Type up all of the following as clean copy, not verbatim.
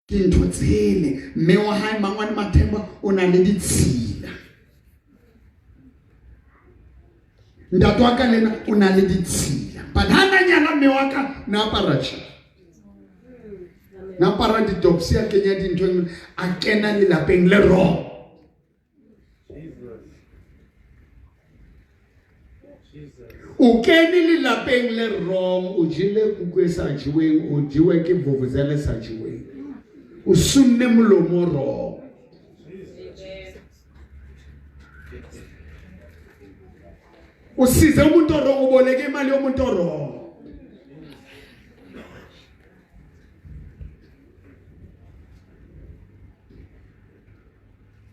ke ntho tsene mme wa hae Mangwane Mathemba o na le ditshila ntate wa ka lena o na le ditshila but hana nyana mme wa ka na aparacha na para di topsi a kenya dintho a kena le lapeng le ro o kene le lapeng le wrong o jile kukwe sa jiweng o jiwe ke vuvuzela sa jiweng o sunne molomo ro o size umuntu ro o boleke imali yomuntu ro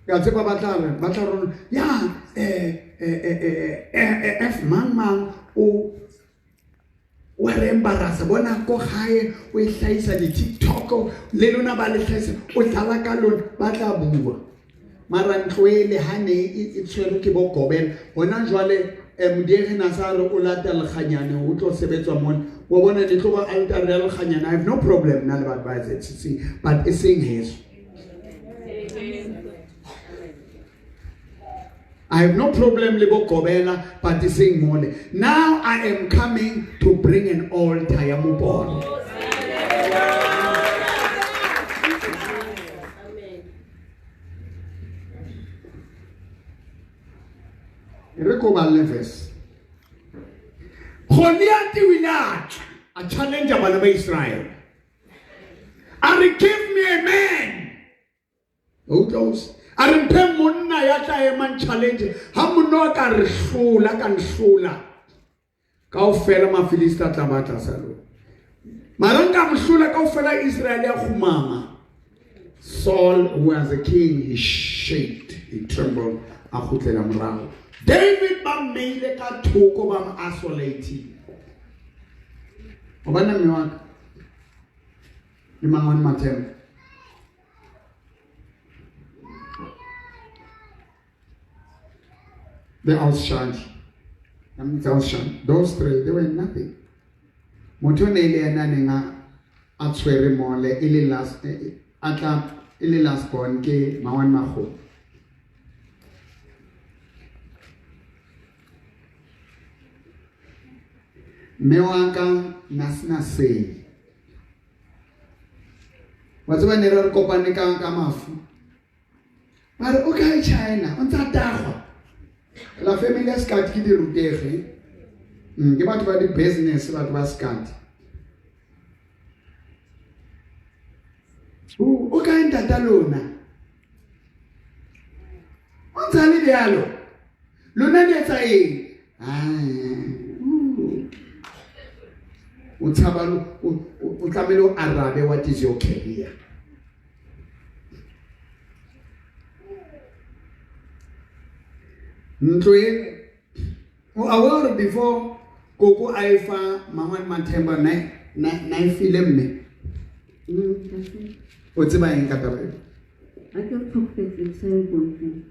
ya tseba batla ya f mang o re embarasa bona ko gae o e hlaisa di TikTok le lona ba le hlaisa o tlala ka lona ba tla bua mara ntloele hane e tshwere ke bo Gobela bona jwale modiege na sa re o lata leganyane o tlo sebetswa mona wa bona le tlo ba altar ya leganyane I have no problem na le ba advise see but it's saying his I have no problem with Gobela, but it's saying more. Now I am coming to bring an altar ya mobon. Recover levels. Goliath will not a challenge about Israel. And give me a man. Who knows? Arimpe monna ya tla ema challenge ha monno ka re hlola ka nhlola kaofela mafilista tla batla salo maranga mhlola kaofela Israel ya khumama Saul was a king he shaked he trembled a khutlela morao David ba meile ka thoko ba isolate obana mwa ni Mangwane Mathemba they outshined. Those three, they were nothing. Montone Eliana Nenga Atswere Mole, Ili last born, Ke Mawan Maho. Mewaka Nasna say. What's when there are Copanica Kamafu? But okay, China, on that la famille scat qui de routère ke batho ba di business batho ba scat o ka ntata lona o tsale dialo lona di etsa eng o tshabalo o tlamelo arabe what is your career Ntwe aware before Koko Aifa Mangwane Mathemba na film me o tseba eng ka taba I don't confess in ceremony.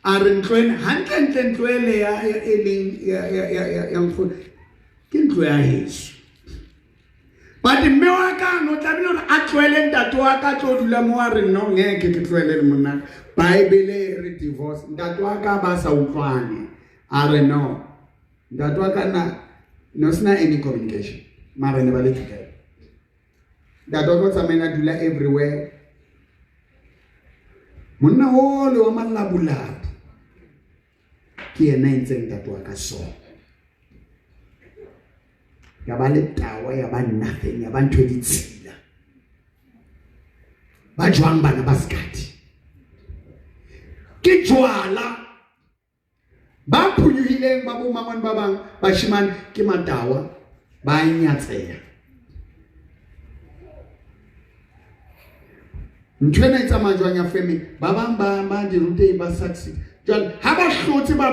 Are ntwen hantle ntwele ya eleng ya mfo ke ntwe ya Yesu but mme wa ka no tlabile a twele ntato wa ka tlo dula mo wa re no ngeke ke twele le monna Bible re divorce ntato wa ka ba sa utlwane are no ntato wa ka na no sna any communication mara ne ba le together ntato wa ka tsamena dula everywhere monna ho le wa malabula ke yena ntse ntato wa ka so ya ba le tawa ya ba nothing ya ba ntwe ditshila ba jwang bana ba skati ke jwala ba phunyuhileng ba bo Mangwane ba bang ba shimane ke matawa ba nyatseya ntwena itsa majwang ya family ba bang ba di rute ba succeed jwale ha ba hlotse ba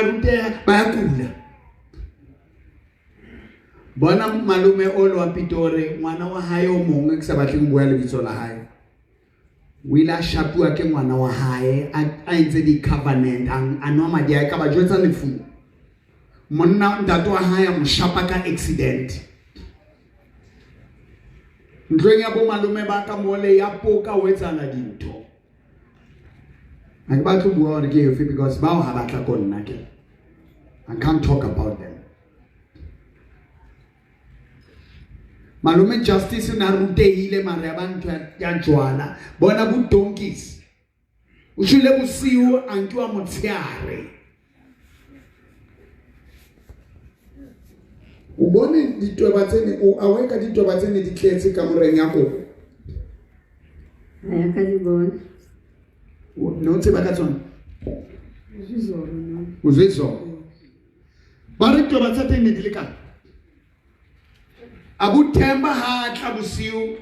rute ba ya kula bona malume olo wa Pitori ngwana wa hae o mongwe ke sa batleng bua le bitso la hae wila shapua ke ngwana wa hae a ntse di covenant anwa madi a ka ba jwetsa lefu monna ntato wa hae mo shapa ka accident ntlong ya bo malume ba ka mole ya poka o etsana dintho ha ke batho bua hore ke efe because bao ha batla ko nna ke I can't talk about them. Malume Justice na rutehile mare ya bantu ya jwala bona bu donkeys o shile bosiu ankiwa motsiare o bone ditoba tsene o aweka ditoba tsene di tletse ka moreng ya go aya ka di bona no tseba ka tsona o zezo ba re toba tsa teng di le ka Abu Themba ha tla bosiu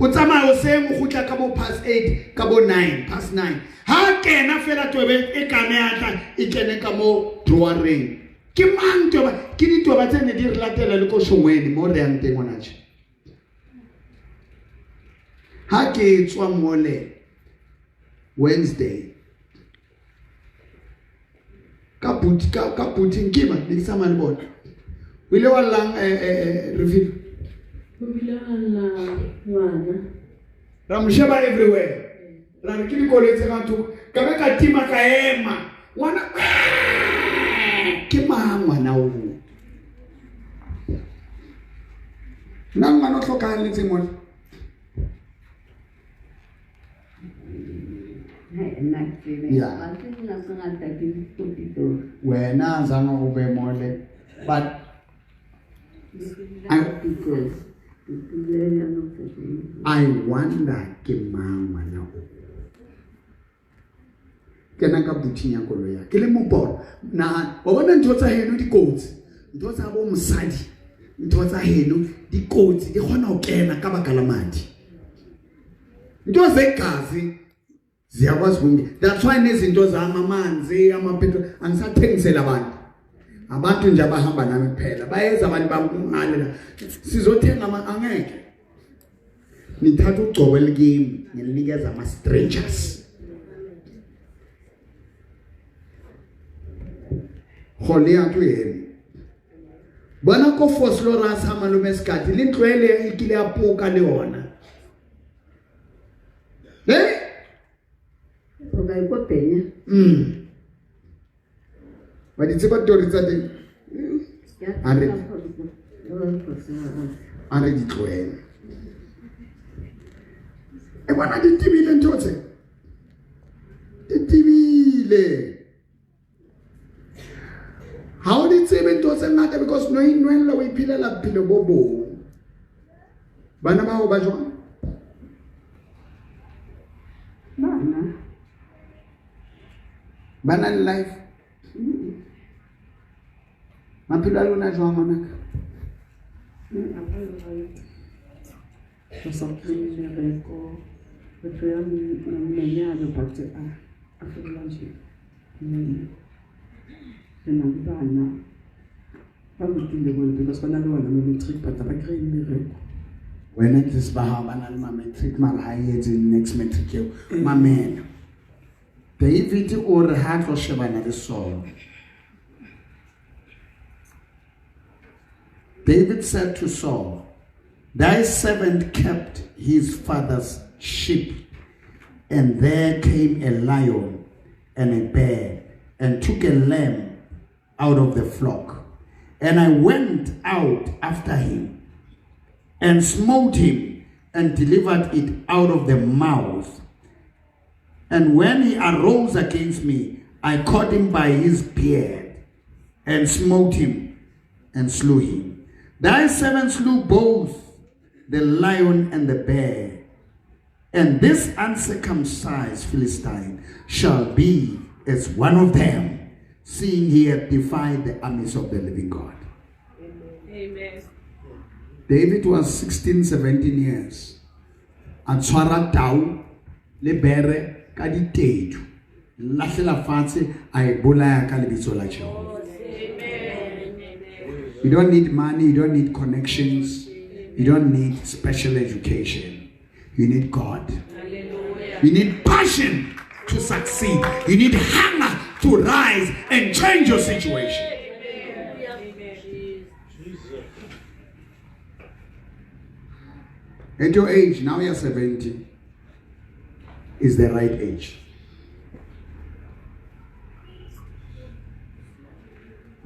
o tsamaya o se mo gutla ka bo past 8 ka bo 9 past 9 ha kena fela tobe e kane atla e kene ka mo drawereng ke mang toba ke di toba tsene di re latela le ko shongweni mo re yang teng ona tse ha ke tswa mole Wednesday ka puti ngima di sama le bona wile wallang review Ramshaba everywhere. Ramkini koletse kantu kabe ka tima ka ema. Wana ke mama na o. Nang mano hloka le tsimona. Yeah. Wena zanga ube mole but I wonder ke mama na o. Kena ka butinya kolo ya. Ke le moporo na wa bona ntho tsa heno di kotsi. Ntho tsa bo mosadi. Ntho tsa heno di kotsi di gona o kena ka baka la madi. Ntho zegazi ziyakwazi kunge. That's why nezinto zama amanzi amapetro angisathengisela abantu nje abahamba nami kuphela bayeza abantu bangale la sizothenga angeke nithatha ugcobo likimi ngilinikeza ama strangers kholia tu yena bona ko Fosloras ha malume skati lintlwele ikile apoka le ona okay ko penya But it's about to result in di tloela. E bona di tibile ntotse. Di tibile. How did tsebe ntotse ngata because no inwella o iphilela philo bobo. Bana ba o ba jwa? Bana life. Maphelo a lona jwang ngwanaka? Wena ke se ba ha bana le matric mara ha etse next matric eo mamela. David o re ha tlo shebana le Saul. David said to Saul, thy servant kept his father's sheep, and there came a lion and a bear, and took a lamb out of the flock. And I went out after him, and smote him, and delivered it out of the mouth. And when he arose against me, I caught him by his beard, and smote him, and slew him. Thy servant slew both the lion and the bear, and this uncircumcised Philistine shall be as one of them, seeing he hath defied the armies of the living God. Amen. David was 16, 17 years. And tshwara tau le bere ka ditedu. Lahlela fatshe a e bolaya ka lebitso la Jehova. You don't need money, you don't need connections, you don't need special education. You need God. You need passion to succeed. You need hunger to rise and change your situation. At your age, now you're 70, is the right age.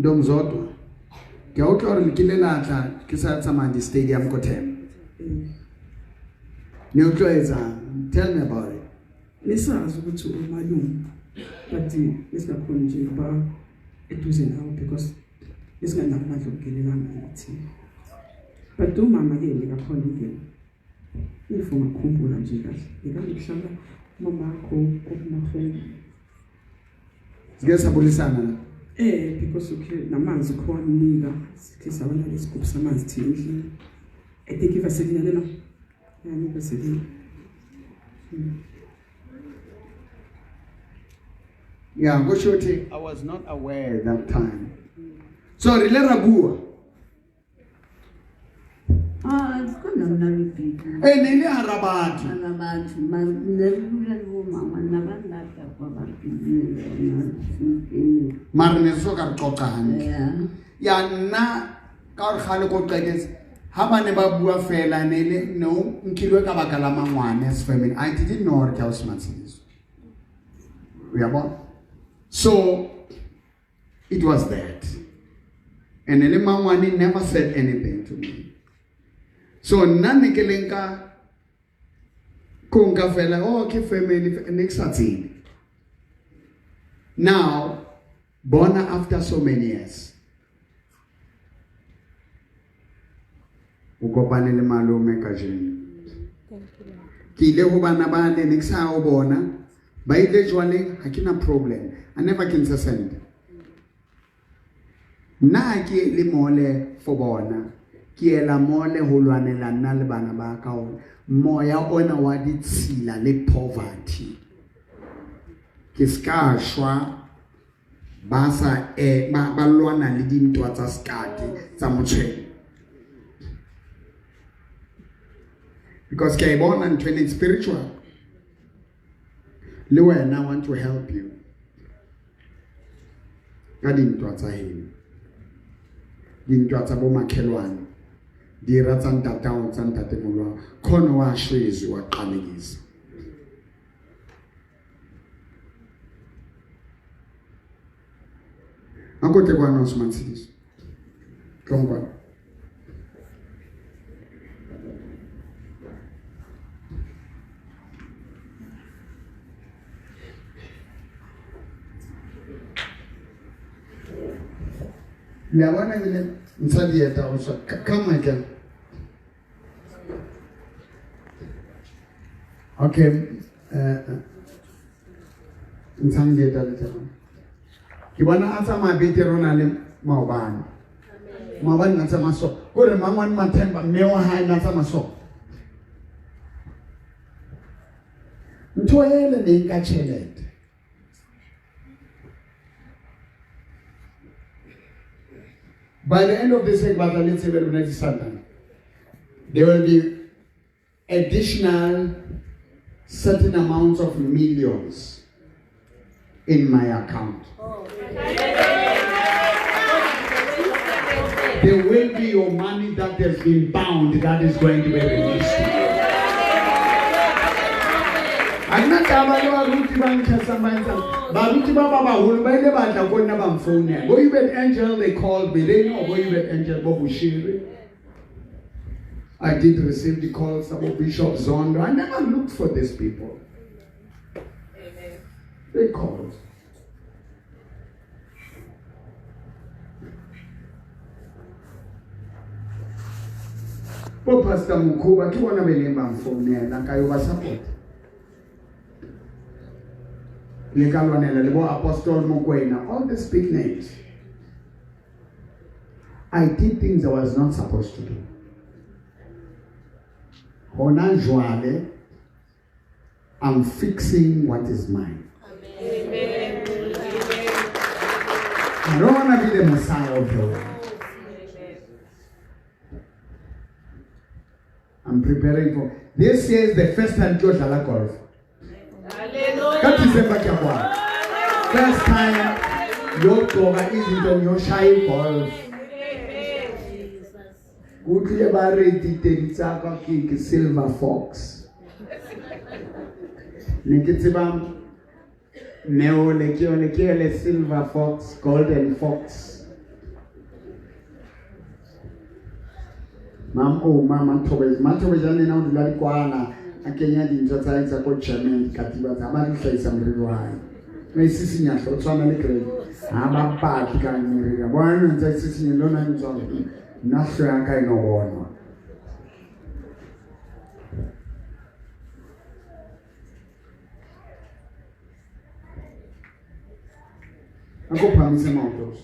Domzodwa. Ke o tlo re lekile la tla ke sa tsamaya di stadium ko Tem. Ne o tlo etsa? Tell me about it. Lesazi ukuthi umalungu but lesingakhona nje ba eduze nawo because lesinganako manje ukugelelana nathi. But umama ke ngikakhona ukugela. Ifuna ukukhumbula nje kahle. Ngikuhlala mama yakho okumafeni. Siyasabulisana la. Because namanzi khona nika sikhe sabona lesigubhu samanzi thini. I think if I said no. I never said it. Yeah, go shorty. I was not aware that time. So Rabua. Sikhona mna repeat. Nini harabantu. Abantu manelula ngomama nabantu kwabantu. Mara nesoka qoqa hantle. Yeah. Ya nna ka re khale ko qeketse ha bane ba bua fela ne no nkilwe ka baka la mangwane as family. I didn't know what else matshiso. We are born. So it was that. And ele mangwane never said anything to me. So nane ke lenka konga fela ke family next satsini. Now born after so many years. Ukopane le malume ka jeni. Ki ile ho bana ba le next ha o bona ba ile jwaneng ha kena problem. I never can send. Na ke le mole for bona. Ki ela mole ho lwanela nna le bana ba ka ona. Moya ona wa ditshila le poverty. Ke ska shwa ba sa ba lwana le dintwa tsa skati tsa motshwe. Because ke bona ntwe ne spiritual. Le wena I want to help you. Ka dintwa tsa heno. Dintwa tsa bo makhelwane. Di ratsa ntatao tsa ntatemolwa. Khona wa shwezi wa qanekisa. Akote kwa no smantsiso. Kongwa. La wana vile msadi ya taosha kama again. Okay, msadi ya taosha. Kibana asa mabete rona le maobani. Maobani nasa maso. Kore mangwani matemba mewa hai nasa maso. Mtoele ni inga chelete. By the end of this week, there will be additional certain amounts of millions in my account. There will be your money that has been bound that is going to be released. I'm not Go you bet Angel, they called me. They know Go you bet Angel Bobushiri. I did receive the calls about Bishop Zondo. I never looked for these people. Amen. They called. But Pastor Mukuba, you want to be named for me, and I will support. Apostle Mokwena, all these big names. I did things I was not supposed to do. I'm fixing what is mine. Amen. I don't want to be the Messiah of the world. I'm preparing for this year is the first time to Jala golf. First time your cover isn't on your shy golf. utlile ba re diteng tsa ka ke silver fox ne ke tseba neo le ke le silver fox golden fox mama Thobe jane na o dula dikwana a kenya dintho tsa itsa ko German ka tiba tsa ba hlahisa moriri wa hae re sisinya hlo tswana le grade ha ba paki ka moriri ya bona ntse sisinya lona ntso na hlo ya ka ino bona ako phamise maotos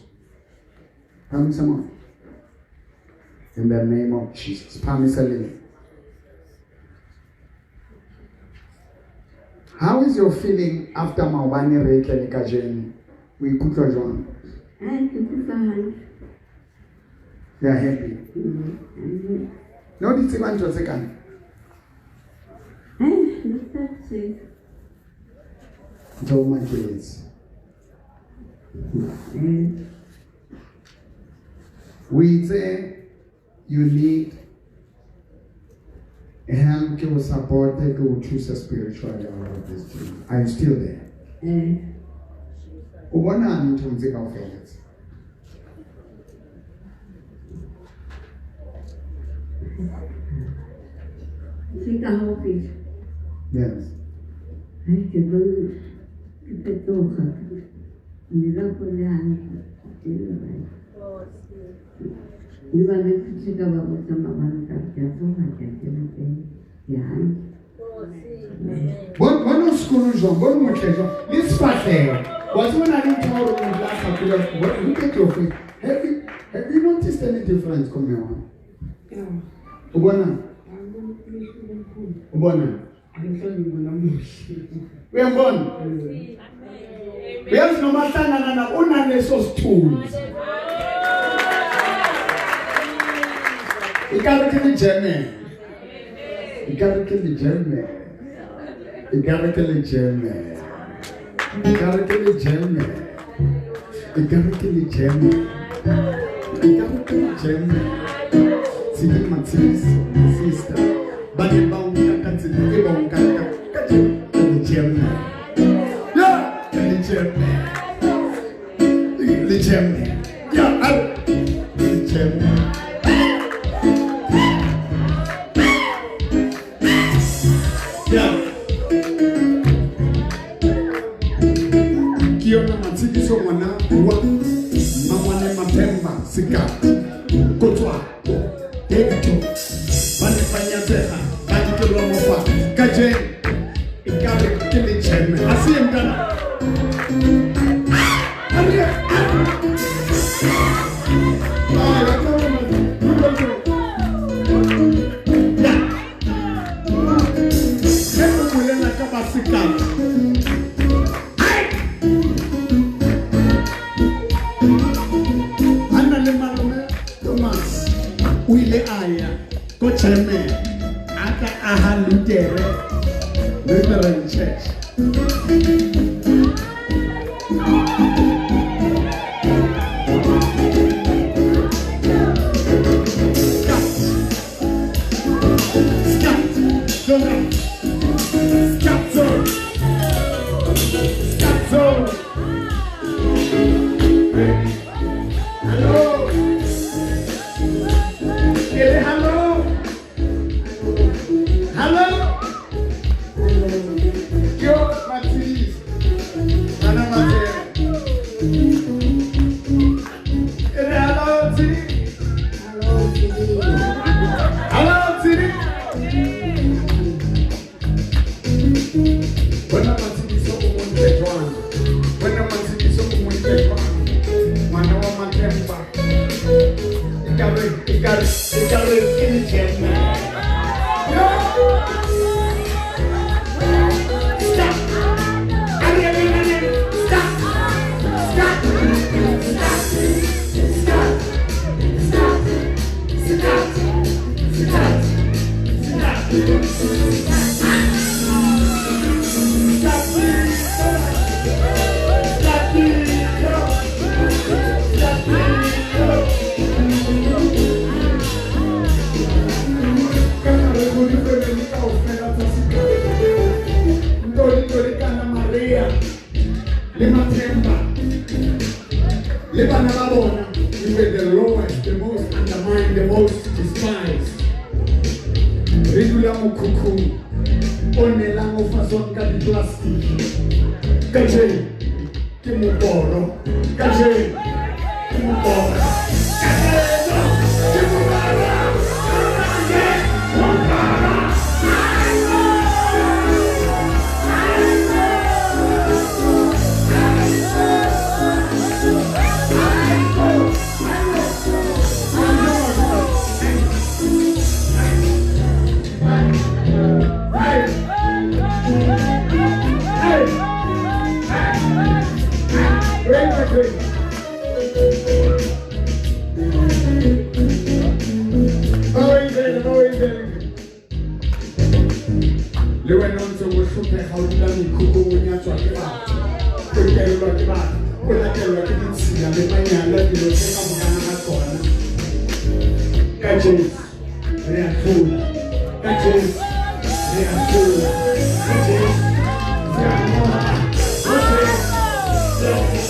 phamise maotos in the name of Jesus. How is your feeling after Mawani Reike Kajeni? We put your John. They are happy. No, did you want to second? So much is. We say you need help to support to choose spiritually out of this dream. Are you still there? What are you doing to of it? Yes. Bon school Jean, bon mon Jean. This part there. Was when I didn't tell you last time. Look at your face. Have you noticed any difference coming on? Yeah. Ubona. We are born. There's no matter na una lesos tools. You gotta kill the German. You gotta kill the German. You gotta kill the German. You gotta kill the German. You gotta kill the German. You gotta kill the German. See my sister. But the bound can't see the bound can't the German. Yeah, the German. The German. Yeah, the German. Kiona matiki so mwana wa mamane mapemba sikati kotwa ekto bani fanya teha bani kelo mofa kaje ikabe kile cheme asiye mdana aliye Cheme aka aha Lutheran Church. mkhukhu onela mo fason ka di plastic ka je ke mo boro ka je ke mo boro ka je ke mo boro le wena o ntse o hlopheha o dula mekhukhung o nyatswa ke batho o kelelwa ke batho o latelwa ke ditshila le manyala dilo tse ka mogana ga tsona ka Jesu re a tlhola ka Jesu re a tlhola ka Jesu re a tlhola ka Jesu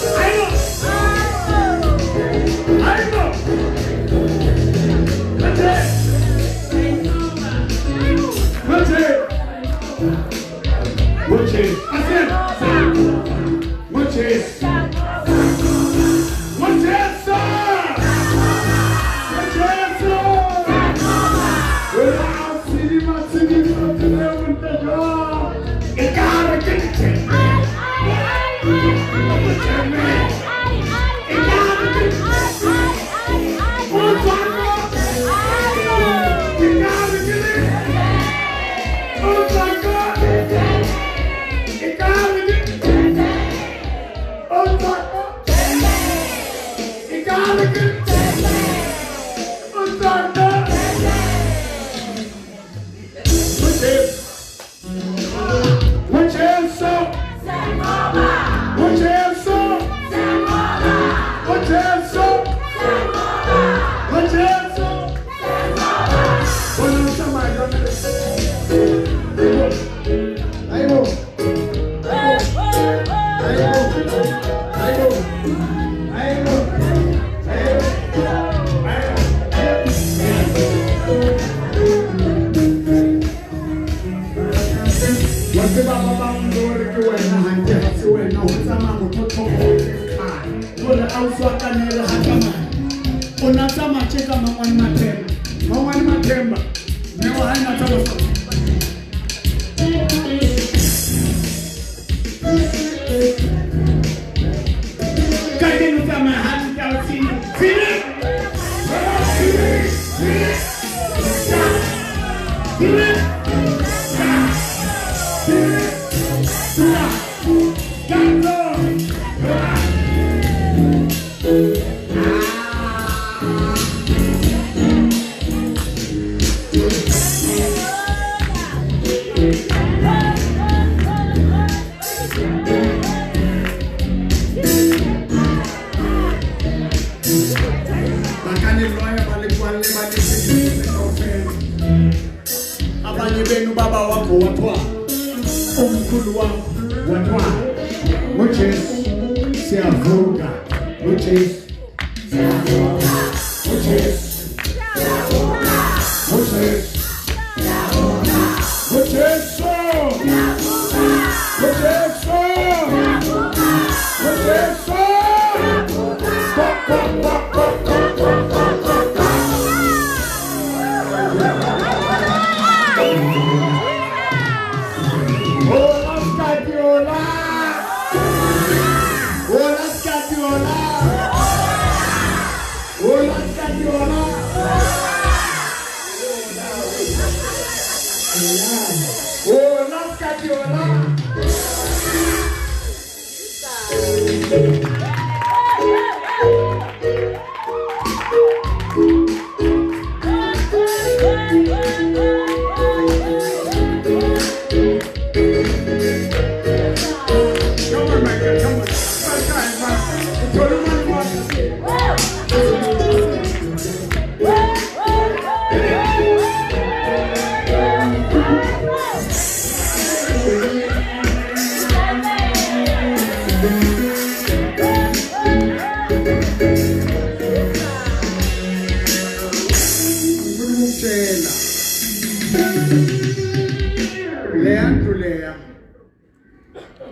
Leya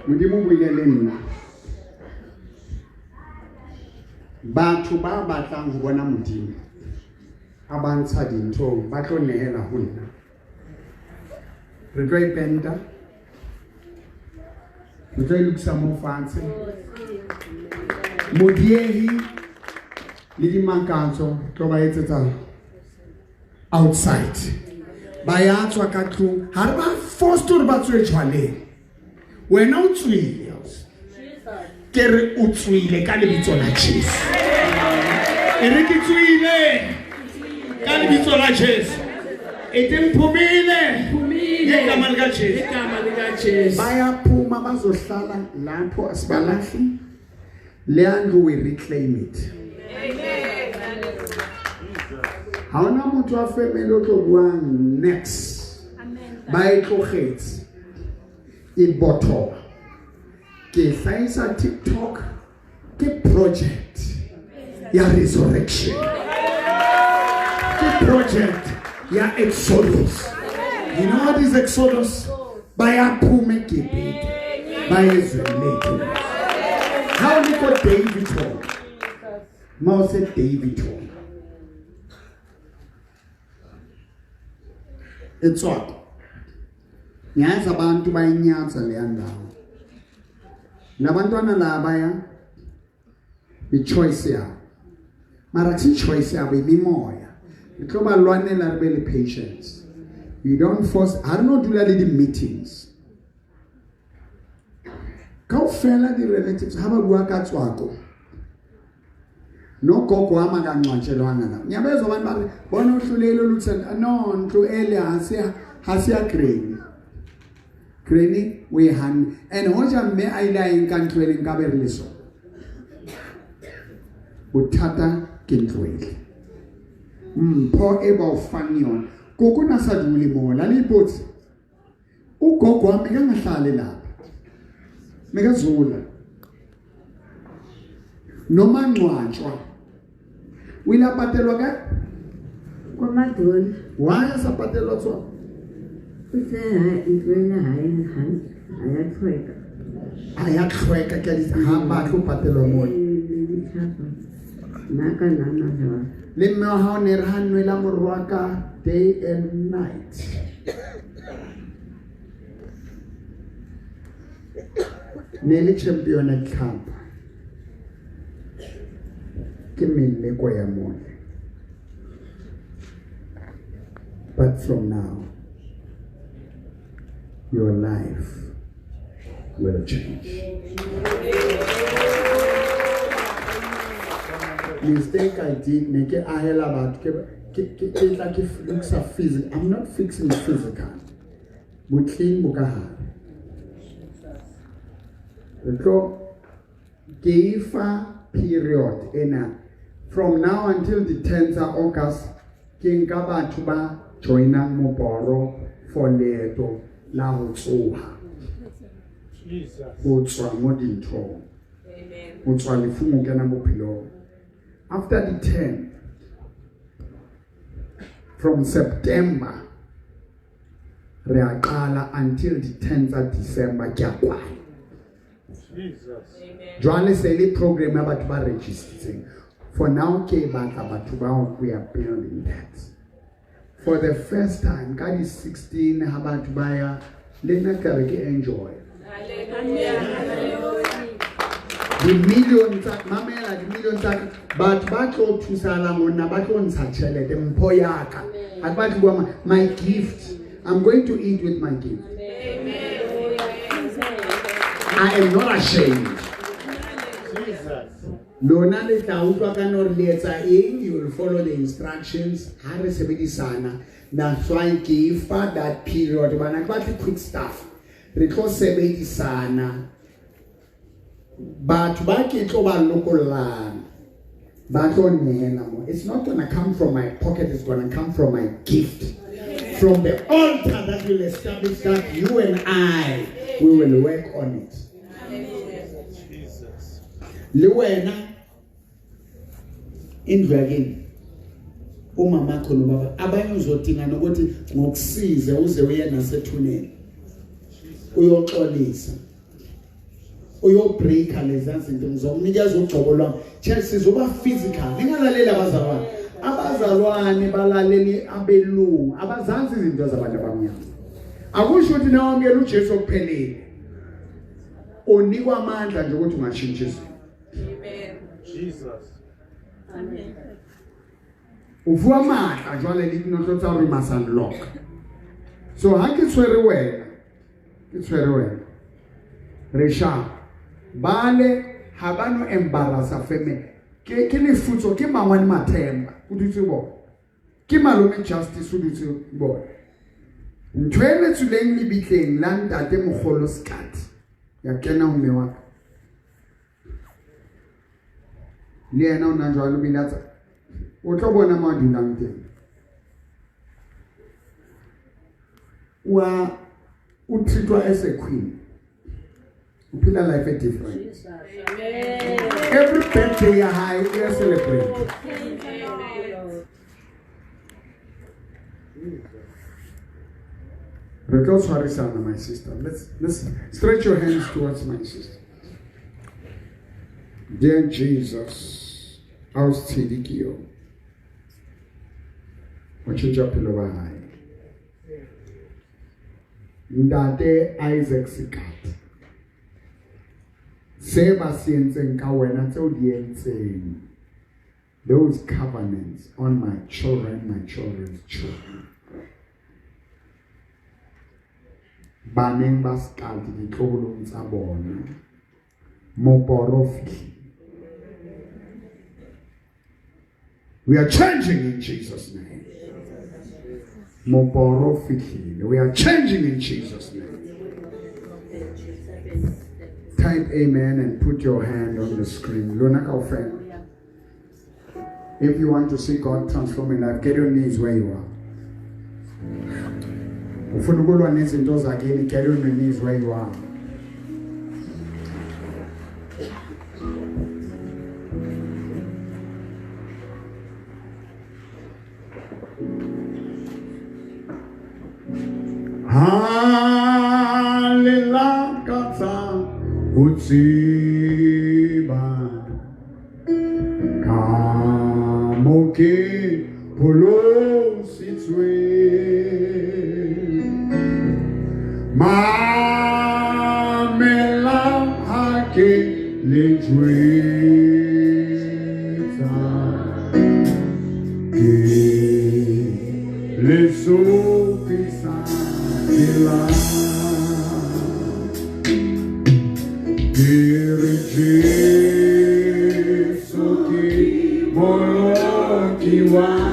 modimo buile le nna batho ba batlang go bona modimo a bantsha dintho ba tlo neela ho nna re tlo ipenta re tlo ilukisa mo fatshe modiehi le dimakatso tlo ba etsetsa outside ba ya tswa ka tlung ha re ba forced hore ba tswe jwaleng wena o tswile ke re o tswile ka lebitso la Jesu e re ke tswile ka lebitso la Jesu e teng phumile ngegama lika Jesu bayaphuma bazohlala lapho asibalahli le andlu we reclaim it. Ha ona motho a family o tlo buang next ba e tlogetse e bottom ke hlaisa TikTok ke project ya resurrection ke project ya Exodus. You know what is Exodus? Bayaphuma eGibhithe bayezweleke. How we got David home? Mose David home. It's what? Nyaza abantu bayinyaza le ndawo. Nabantwana labaya i-choice yabo. Mara thi choice yabo imimoya. Ikloba lwanela rebele patience. You don't force. I don't do the meetings. Ka ufela di relatives haba bua ka tswako. No gogo ama kancwatshelwana la. Nyabezwa abantu bathi bona uhlulelo luthela no ntlo ele hasiya Granny we han and hoja me aila inkantwele nkaberiso. Utata kintlwele. Po eba ufanyon. Gogo nasaduli mo la lipotsi. Ugogo wami kangahlali lapha. Mekazula. Noma ncwatshwa. Wila patelwa ka? KwaMadoni. Why sapatelwa tswa? Use intwele Ayakhweka ke hamba tlo patelwa mo. Naka nana jwa. Le mme wa hao ne re hanwela morwaka day and night. Nele champion at camp. Kimile kwa ya mone. But from now, your life will change. Mistake I did, make it ahela about like it looks a physical. I'm not fixing physical. But clean bukaha. The gave period in from now until the 10th of August, King Gabatuba joina Moboro for Leto La Hotsoha. Jesus. Hotswa Modinto. Amen. Hotswa Lifumu Gana Mopilo. After the 10th, from September, Reakala until the 10th of December, Jakwa. Jesus. Joanne Sele program about registering. For now, we are building that. For the first time, God is 16, about buyer, Lena Kareke enjoy. The millions, Mamela, the millions, but Bato to Salamon, Nabaton Sachele, the Mpoyaka, about my gift. I'm going to eat with my gift. I am not ashamed. Lona le tautlwa ka no letsa eng, you will follow the instructions. Ha re sebedisana. That's why give that period. Bana ba the quick stuff. Re tlo sebedisana. Batho ba ke tlo ba lokolang. Ba tlo nela mo. It's not going to come from my pocket, it's going to come from my gift. From the altar that will establish that you and I, we will work on it. Luena indwageni umama khona baba abanye uzotinga nokuthi ngokusize uze uye nasethuneni uyoxolisa uyobreaka lezi zinto ngizokunikeza ugcobo lwami Chelsea sizoba physical ningalaleli abazalwane balaleli abelungu abazansi izinto zabantu abamnyama akusho ukuthi nawamukela uJesu okuphelele onikwa amandla nje ukuthi ungashintsha izinto Amen. Jesus. Amen. uvuwa amandla jwale litinotlo tsa hore must unlock so ha ke tshwere wena resha bale ha ba no embarrassa family ke le futso ke mangwane mathemba o dutse bo ke malome justice o dutse bo ntwele tsuleng le bitleng la ntate mogolo skat ya kena ho mewa le yena o na jwalo bilatsa o tlo bona mo dulang teng wa o treatwa as a queen uphila life a different Amen. every birthday ya high we are celebrate Rekao tshwarisana my sister let's stretch your hands towards my sister dear Jesus ausithidikio watshintsha philo ba hae Ntate Isaac Sikati se ba se entseng ka wena tse o di entseng those covenants on my children's children baneng ba Sikati ditloholong tsa bona moporofi we are changing in Jesus name Moporofi. We are changing in Jesus' name. Type amen and put your hand on the screen. Luna friend. If you want to see God transform your life, get your knees where you are. Get your knees where you are. Hallelujah, Utsiba Kamoke Polo Sitswe Mamela Hake Lejweta Le Sofisa Dila Soki Molokiwa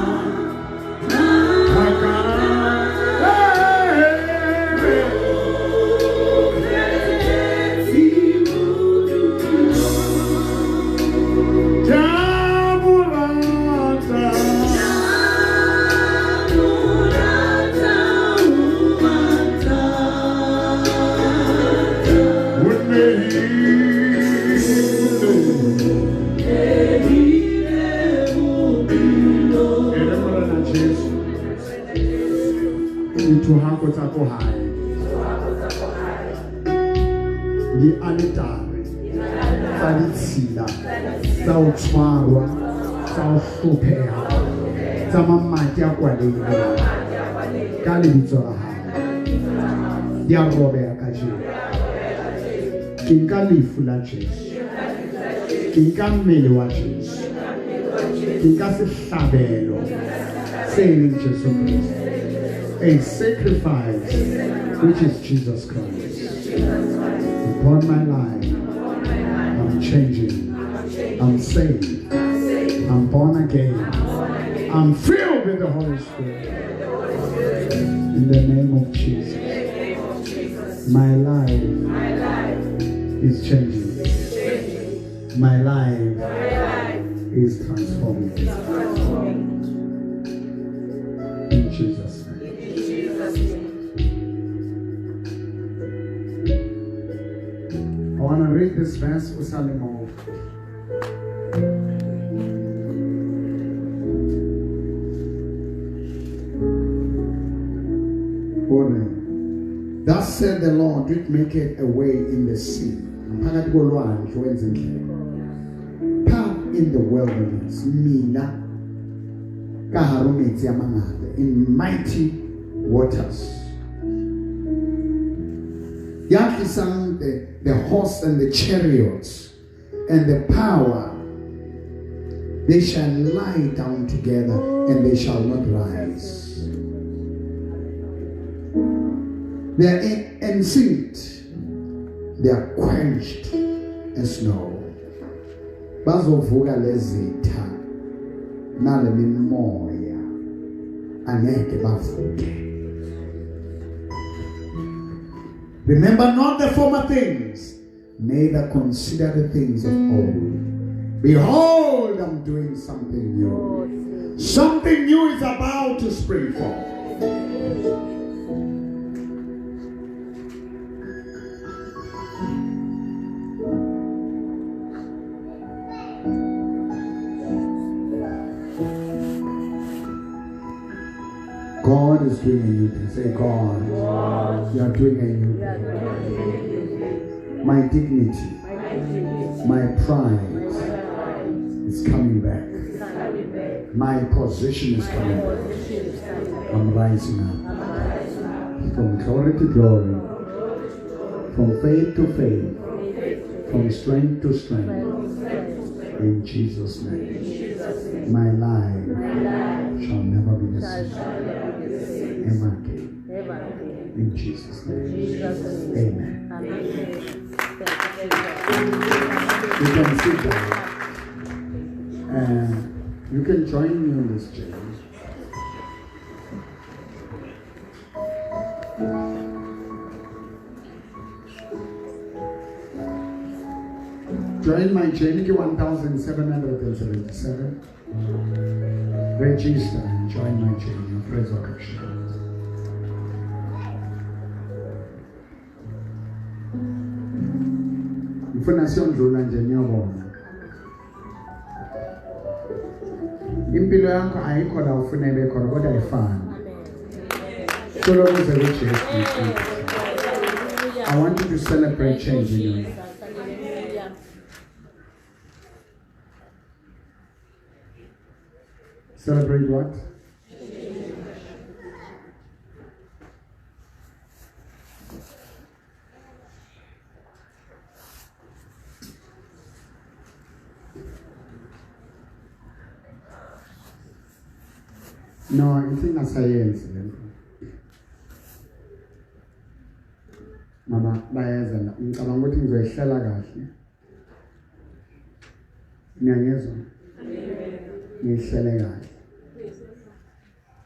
hako tsa ko hae di anetare tsa ditshila tsa o tshwarwa tsa o hlopheha tsa mamati a kwalehileng ka lebitso la hae di a robeha ka Jesu ke nka lefu la Jesu ke nka mmele wa Jesu ke nka sehlabelo se leng Jesu Kristo a sacrifice which is Jesus Christ upon my life. I'm changing, I'm saved, I'm born again, I'm filled with the Holy Spirit. In the name of Jesus, my life is changing, my life is transforming. In Jesus' name. I want to read this verse for Solomon. Thus said the Lord, did make it a way in the sea. Path in the wilderness. Mina in mighty waters. Yaki sang the horse and the chariots and the power. They shall lie down together and they shall not rise. They are enceinte. They are quenched as snow. Bazovuka lezitha nale mimoya angeke bavuke. Remember not the former things, neither consider the things of old. Behold, I'm doing something new. Something new is about to spring forth. God is doing a new thing. Say, God, you are doing a new thing. My dignity, my pride is coming back. My position is coming back. I'm rising up. From glory to glory. From faith to faith. From strength to strength. In Jesus' name. My life shall never be the same. Ever again. In Jesus' name. Amen. You can sit down. You can join me on this chair. Join my journey 1777. Register and join my journey of resurrection. Information ndlula nje ngiyabona. Impilo yakho ayikho la ufuna ibe khona kodwa ayifani. Solo kuze kuJesu. I want you to celebrate change in your life. Celebrate what? No, I think that's science. Mama, bayazana. Ngicabanga ukuthi ngizoyihlala kahle. Ngiyangezwa. Ngihlele kahle.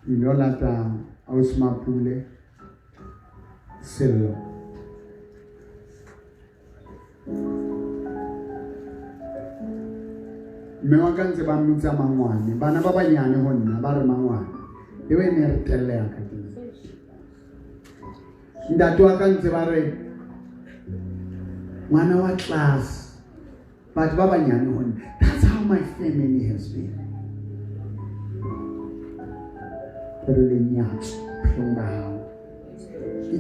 Ngilolata awusimapule sello. Mewakantse ba mmitsa mangwane, bana ba banyane ho nna ba re mangwane. Ewe ne re telle ya ka teng. Ntate wa ka ntse ba re ngwana wa class. Batho ba banyane ho nna. That's how my family has been.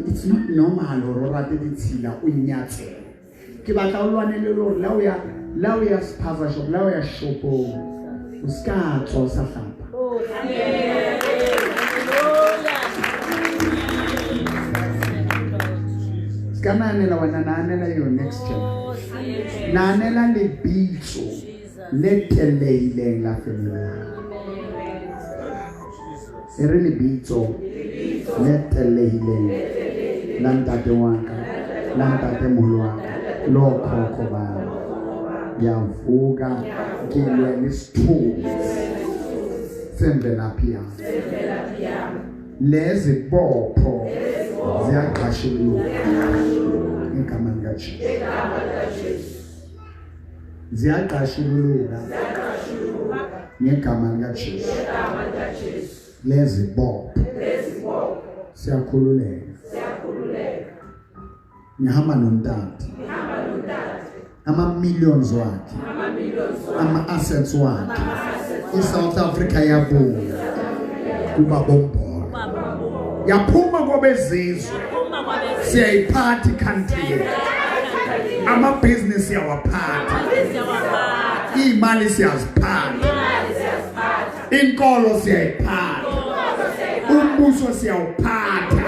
It's not normal or rather ditshila o nyatse. Ke batla o lwanele lo la o ya spaza shop la o ya shopo o ska tso sa hlapa. Ska nanela wana nanela your next generation. Nanela le bitso le teleile la family. Erele bitso letelehile lantate waka lantate moholo lo khokho ba yavuka ngilwe nesithubi sembela pia lezi bopho ziyaqashuluka igama lika Jesu ziyaqashuluka igama lika Jesu lezi bopho siyakhululeka ngihamba nontati ama millions wakhe ama assets wakhe iSouth Africa yabuya kuba bombolo yaphuma kwabezizwe Siyayiphatha country. Ama-business siyawaphatha. Imali siyaziphatha. Inkolo siyayiphatha. Umbuso siyawuphatha.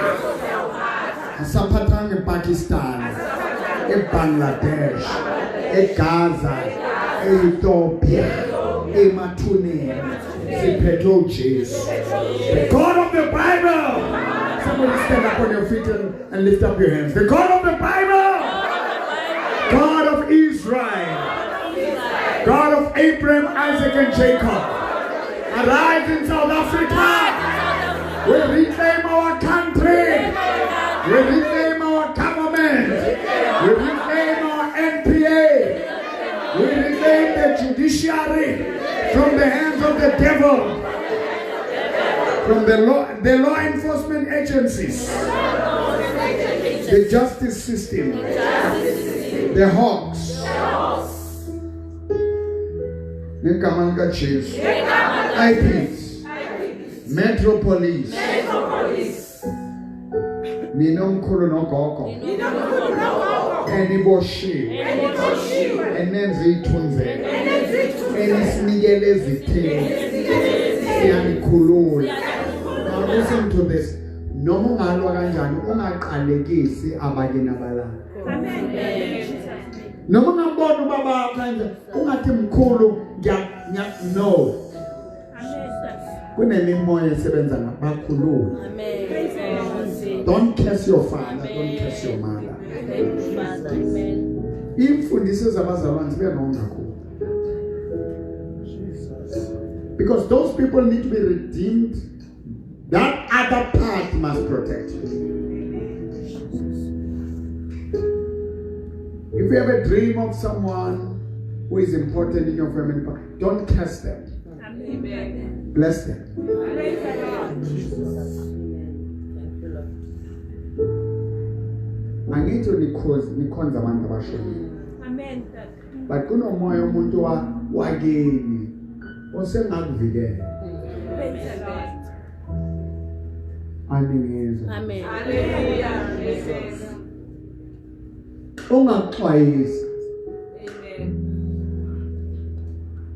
Asaphathanga ePakistan, eBangladesh, eGaza, eEthiopia, emathuneni. Siphethe uJesu. The God of the Bible. Somebody stand up on your feet and lift up your hands. The God of the Bible. God of Israel. God of Abraham, Isaac, and Jacob. Arise in South Africa. We reclaim our country. We reclaim our government. We reclaim our NPA. We reclaim the judiciary from the hands of the devil. From the law enforcement agencies. The justice system. The hawks. Ngamanga chiefs. IPs. Metro Police. Ninomkhulu nogogo. Eniboshiwe. Enenza ithunzela. Enisinikele ezitheni. Siyanikhulula. Now listen to this. Noma ungalwa kanjani ungaqalekisi abanye nabalala. Noma ungabona ubaba kanje ungathi mkhulu no. Kunemimoya esebenza ngabakhulu. Don't curse your father, don't curse your mother. Imfundiso zabazalwane zibe nongakho. Because those people need to be redeemed. That other part must protect you. If you have a dream of someone who is important in your family, don't curse them. Amen. Bless them. I need to nikhonza abantu abashonile. Amen. But kunomoya umuntu wakini osengakuvikela. Amen. Amen. Ungaxwayisi. Amen.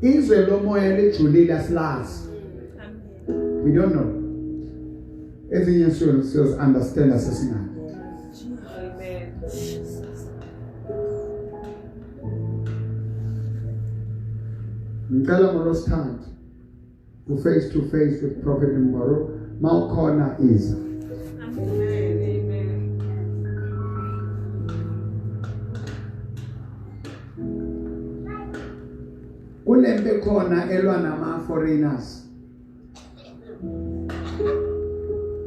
Izwe lomoya lejulile asilazi. We don't know. Ezinye siyos understand asesingani. Amen. Ngicela ngolosithathu ku face to face with Prophet Mbaro mawukhona iza. Kulembe khona elwa nama foreigners.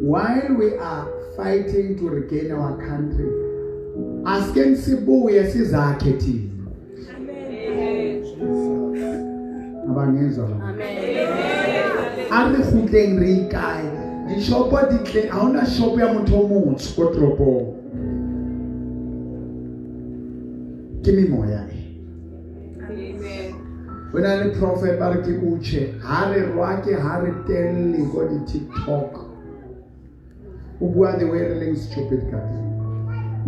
While we are fighting to regain our country, asken sibuye sizakhe thina. Abangezwa. Amen. Ame khutleng re ikae. Di shopo di tle a ona shop ya motho o motsho ko tropo. Ke mimoya e. When I prophet barki uche, hare rwake hare telli go di TikTok. Ubua the way reling stupid kat.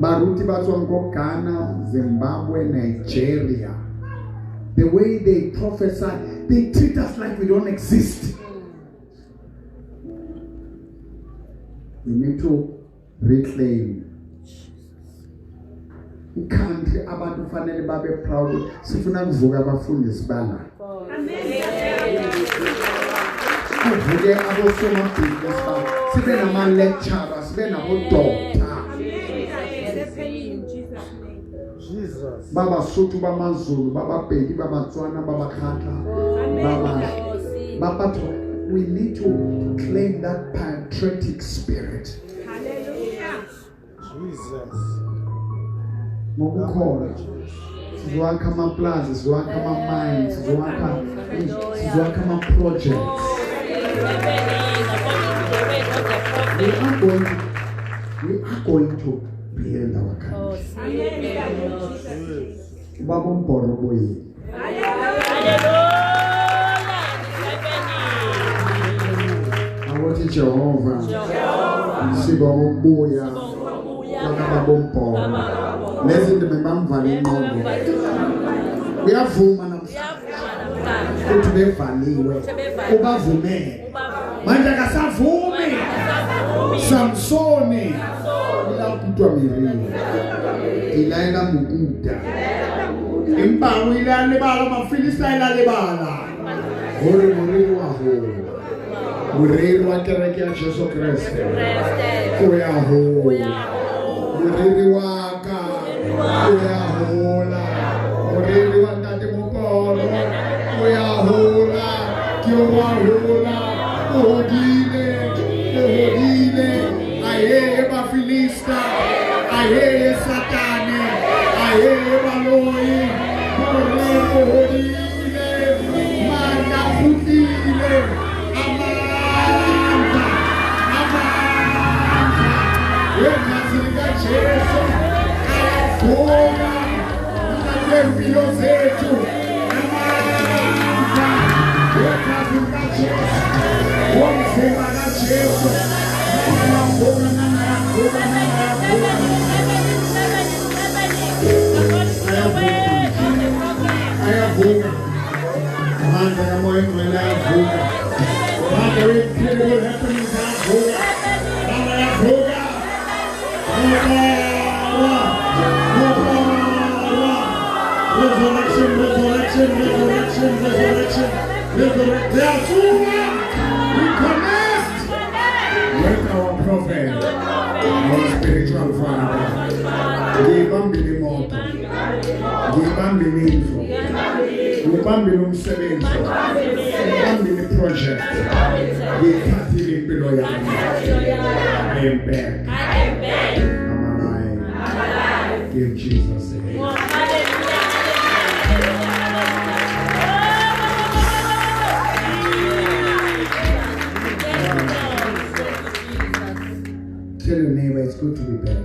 Baruti batswa ko Ghana, Zimbabwe, Nigeria. The way they prophesy, they treat us like we don't exist. We need to reclaim. Country abantu fanele babe proud sifuna kuvuka abafundi sibala. Amen. Kuvuke abosoma business sibe nama lecturers sibe nabo doctor. Jesus. Baba Sotho bamaZulu baba Pedi baba Tswana baba Khatla baba we need to claim that patriotic spirit. Hallelujah. Jesus. Mokukhona sizwakha ama-plans sizwakha ama-mines sizwakha ama-projects. We are going to build our country. Baba Mboro boye. Awuthi Jehova sibonga ukubuya kababombhola nezinto bembamvala ingqondo uyavuma namhlanje ukuthi bevaliwe ubavumele manje akasavumi Samsoni ilaputwa mirini ilaela mukuda impango ilale bala mafilista ilale bala hore moriri wa ho moriri wa kereke ya Jesu Kristo kuya ho moriri wa ka kuya hola moriri wa ntate mopolo kuya hola kiwa hola hodile aye mafilista aye satane aye baloi hodile manda futile amanda wekazilika Jesu ayafunga mnatembilo zetu amanda wekazilika Jesu wamsema na Jesu ayavuka amanda kamoyengcwele ayavuka amanda incredible happenings ayavuka mama ayavuka resurrection ayavuka we connect with our prophet, our spiritual father. Ngibambile imoto, ngibambile indlu, ngibambile umsebenzi, ngibambile project, ngithathile impilo yami. I am back. I'm alive. Give Jesus a hand. Tell your neighbor it's good to be back.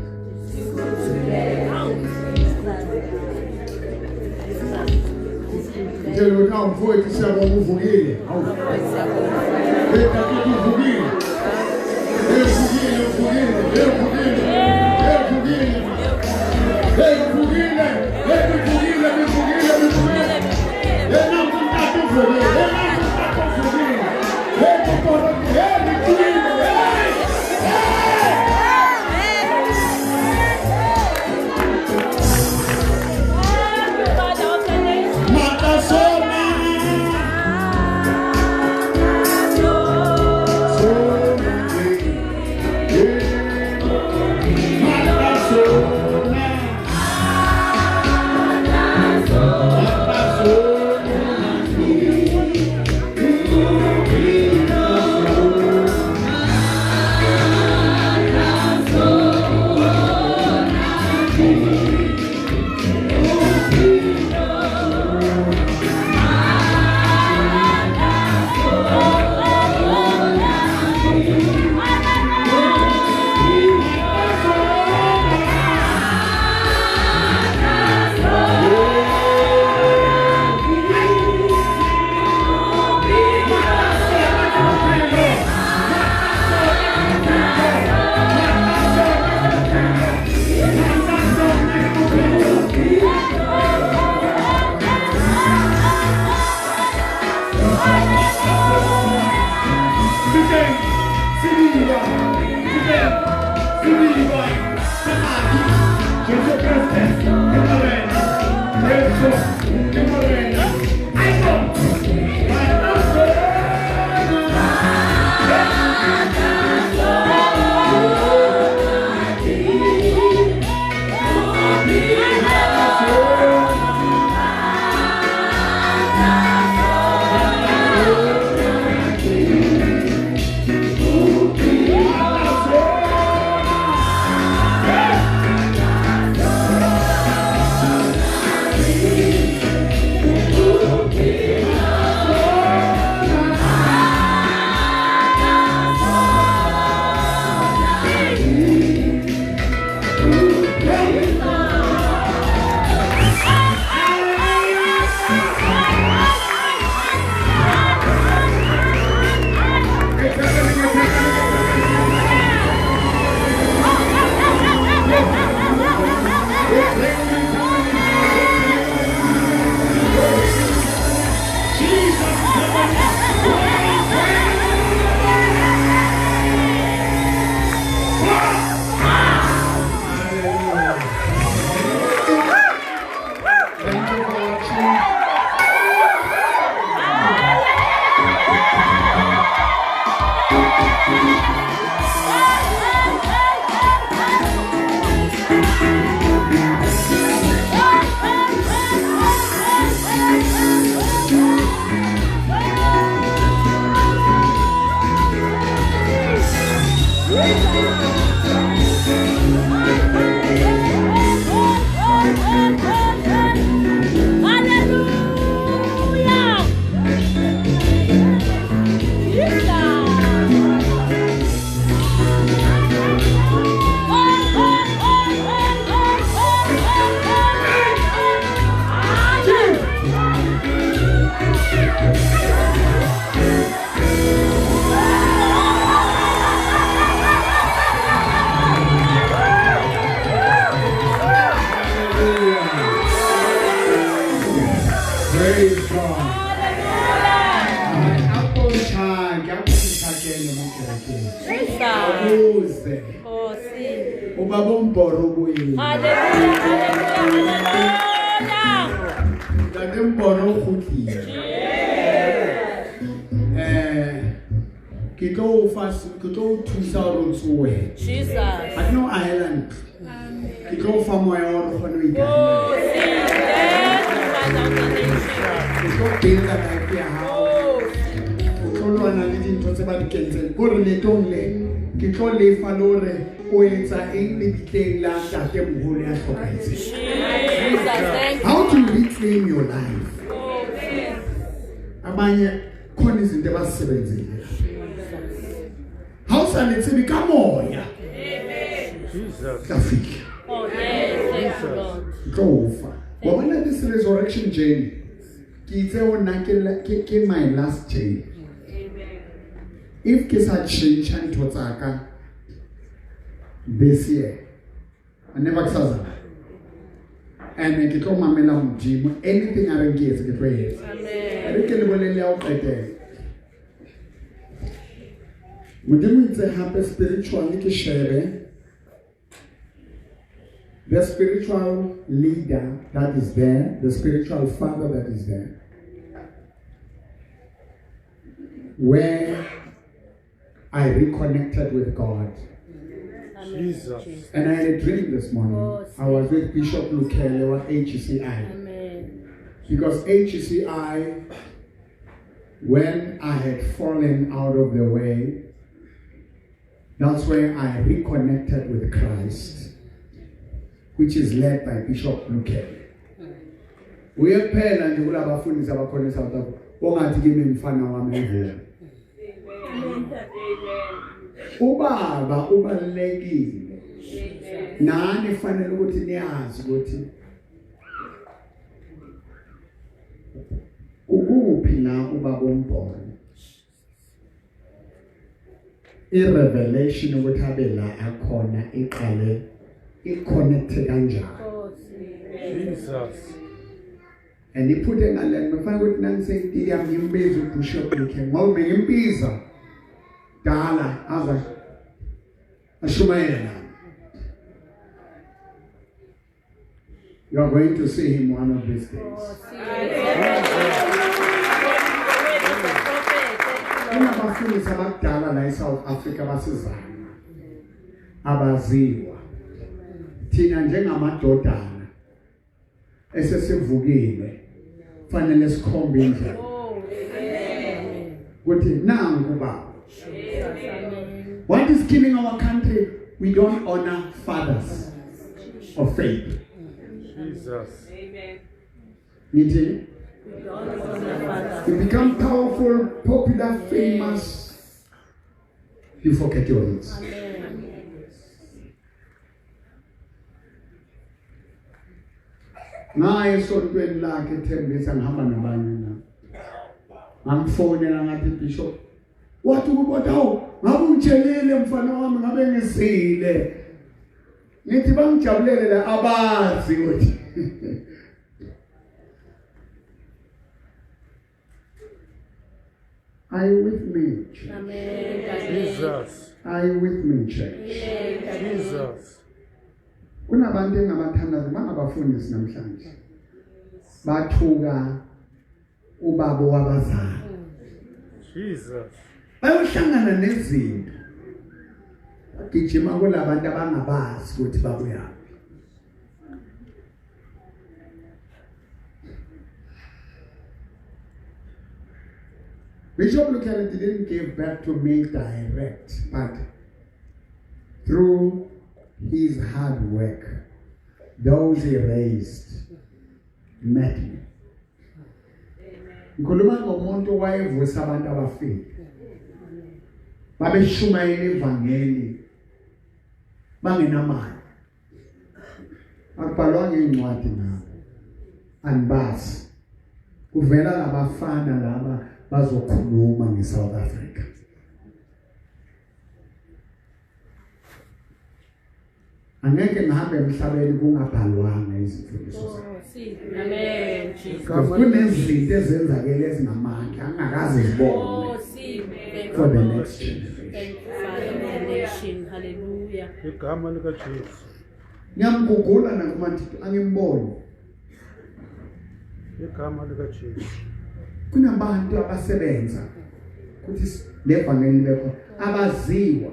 Tell your now before you say I'm going to so Sithokoze. Nkosi. Ubaba uMbhoro ubuyile. Hallelujah, hallelujah. Kanti uMbhoro ukhutlile. Ke tlo thusa hore o tsohe. Jesus. Ha ke no ahela ntlo. Ke tlo fa moya wa hore o kgone ho ikahela. Ke tlo builda life ya hao. O tlo lwana le dintho tse ba di kentseng. Hore letong le ke tlo lefa le hore o etsa eng lebitleng la ntatemoholo ya hlokahetseng. How to reclaim your life. Abanye khona izinto abasebenzile. Ha o sa letsebe ka moya. Jesus. Traffic. Oh yes, thank you Lord. Tlofa. Wabona this resurrection journey. Ki itse o nna ke my last journey. If ke sa change ntho tsaka this year, I never saw and ke tlo mamela modimo anything I don't get ke tlo etsa. Amen. Re ke le bolele ya o qetela. Modimo itse hape spiritually ke share the spiritual leader that is there, the spiritual father that is there, where I reconnected with God. Jesus. And I had a dream this morning. I was with Bishop Lukele at HCI. Amen. Because HCI, when I had fallen out of the way, that's where I reconnected with Christ, which is led by Bishop Lukele. We are pen and you will have a full South Africa. Ongathi kimi mfana wami evela. Ubaba ubalekile. Nani fanele ukuthi niyazi ukuthi ukuphi na ubaba uMbhoro. I-revelation ukuthi abe la akhona iqale i-connecte kanjani. Jesus. And he put in a letter, my friend would not say, "Did I mean to push up the king? Well, be in pizza. Dala, other. A Shumaina. You are going to see him one of these days. Kunabafundisi abadala la eSouth Africa basizana. Abaziwa. Thina njengamadodana esesivukile fanele sikhombe indlela ukuthi nangu baba. What is killing our country? We don't honor fathers of faith. Jesus. Amen. You become powerful, popular, famous. You forget your roots. Ngaye esontweni lakhe Thembisa ngihamba nabanye na. Ngamfonela ngathi Bishop, wathi ukubona ngabe ungitshelile mfana wami ngabe ngisile. Ngithi bangijabulele la abazi ukuthi. Are you with me? Amen. Jesus. Are you with me, church? Jesus. Kunabantu engabathandaza bangabafundisi namhlanje. Bathuka ubaba wabazali. Jesus. Bayohlangana nezinto. Bagijima kulabantu abangabazi ukuthi babuya. Bishop Lukele didn't give back to me direct, but through his hard work, those he raised met me. Ngikhuluma ngomuntu wayevusa abantu abafile. Babeshumayela ivangeli bangenamali. Akubhalwa ngencwadi nabo. Anibasi. Kuvela labafana laba bazokhuluma ngeSouth Africa. Angeke ngihambe emhlabeni kungabhalwanga izimfundiso zakhe. Amen. Jesus. Kunezinto ezenzakele ezinamandla angakaze zibone for the next generation. Thank you, Father, for the nation. Hallelujah. Igama likaJesu. Ngiyamgugula nakumadidi angimboni. Igama likaJesu. Kunabantu abasebenza kuthi levangeli bekho abaziwa.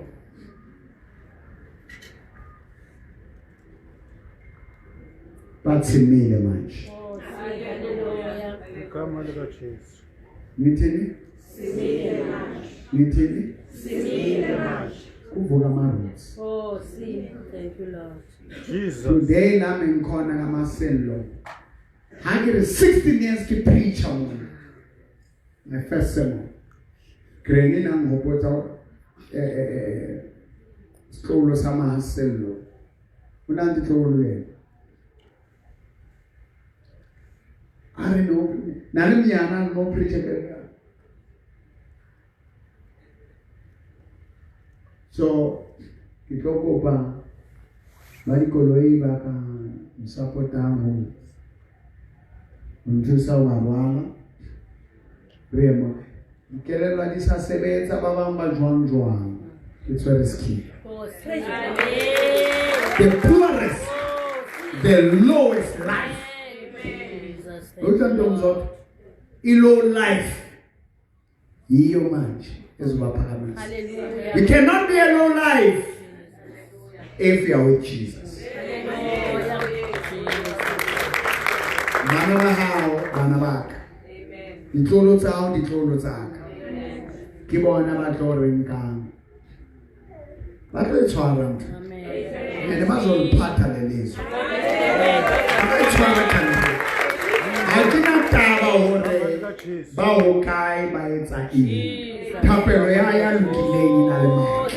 Bathimile manje. Igama likaJesu. Ngithini? Ngithini? Kuvuka amaroots. Oh, see. Thank you, Lord. Jesus. Today nami ngikhona ngamasello. Hangire 16 years ki preacher mona. My first sermon. Greni na ngopota skolo sama sello. Unandi tlolo yena. I don't know. Nale miyana no preacher ka. So, kitoko pa bali koloi ba ka support mo. Untusa wabala. Remo. Kelelwa di sa sebetsa ba bang ba jwang. It's very risky. The poorest, the lowest life. Look at those low life. Iyo manje ezobaphakamisa. You cannot be a low life if you are with Jesus. Bana hao bana baka. Ditlolo tsaka. Ke bona ba tlo renkang. Ba tlo tshwara motho. Ene ba zo iphatha lelizwe. Ba tshwara kantle. Ha ke na taba hore ba ho kae ba etsa eng. Thapelo ya lokileng ina le maka.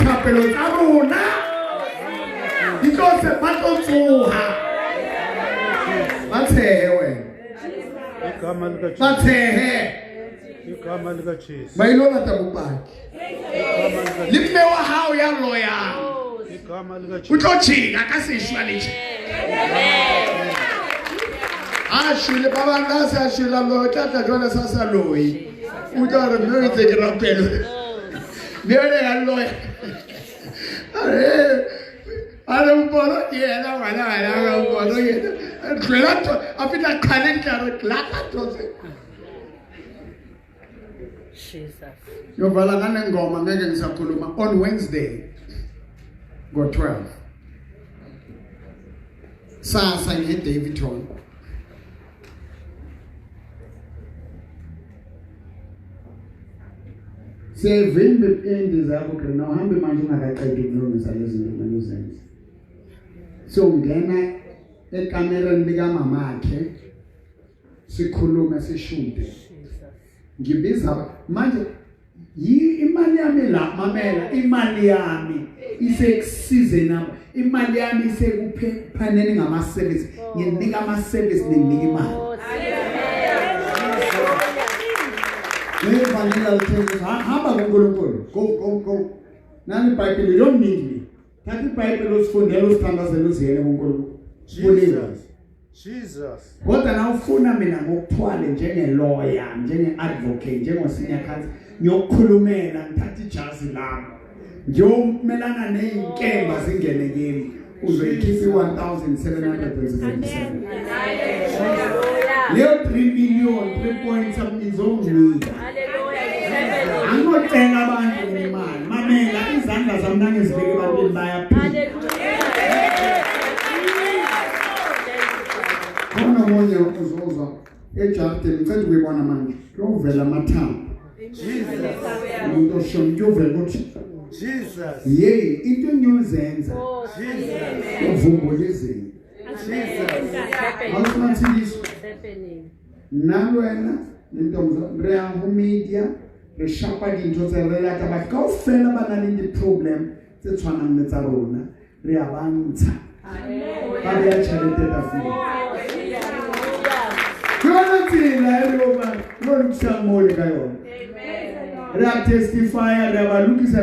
Thapelo tsa rona di tlo se ba tlo tsoha. Bathehe wena. Igama likaJesu. Bathehe. Igama likaJesu. Bayilona tabupaki. Limme wa hao ya loya. Igama likaJesu. Utlojika ka seshwa leche. Ashule baba ngase ashula lo tata jona sasa loyi. Utara no itse ke rapelo. Nele ya loya. Are mbolo yena wala mbolo yena. Clato afita kanenta clato. Jesus. Yovala kana ngoma ngeke ngisakhuluma on Wednesday. Go 12. Sasa nge Davidton. Sevimbe endi zakho ke na uhambe manje ungakaqedi ukulungisa lezi zinto uzenza. So ngena ekamereni lika mama akhe sikhuluma sishude. Ngibiza manje imali yami la mamela imali yami isekusize nami imali yami isekuphaneni ngama service nginika ama service nginika imali. Vanilla things hamba ngoNkulunkulu go nani iBhayibheli yomnini thatha iBhayibheli usifundele usithandazele uziyele ngoNkulunkulu Jesus. Kodwa na ufuna mina ngokuthwale njenge lawyer njenge advocate njengo senior counsel ngiyokukhulumela ngithatha ijazi lami ngiyomelana nezinkemba zingene kimi uzoyikhipha 1777 leyo 3 million 3 point something zonginika angothenga abantu imali mamela izandla zami nangizibeke ebantwini bayaphila khona umonye uzozwa eJarden ngicela ukuyibona manje lovela amathambo umuntu oshonjuvela ukuthi Jesus. yey into engiyozenza uvumbule izinto awusimathiliso nalwena intombi reyangu media reshapa dintho tse re lata ba ka ofela ba na le problem tse tshwanang le tsa rona re a bantsha ba ya tšhelete ta fela yona tsela e re ba lo ntsa mo le ka yona re a testify re ba lokisa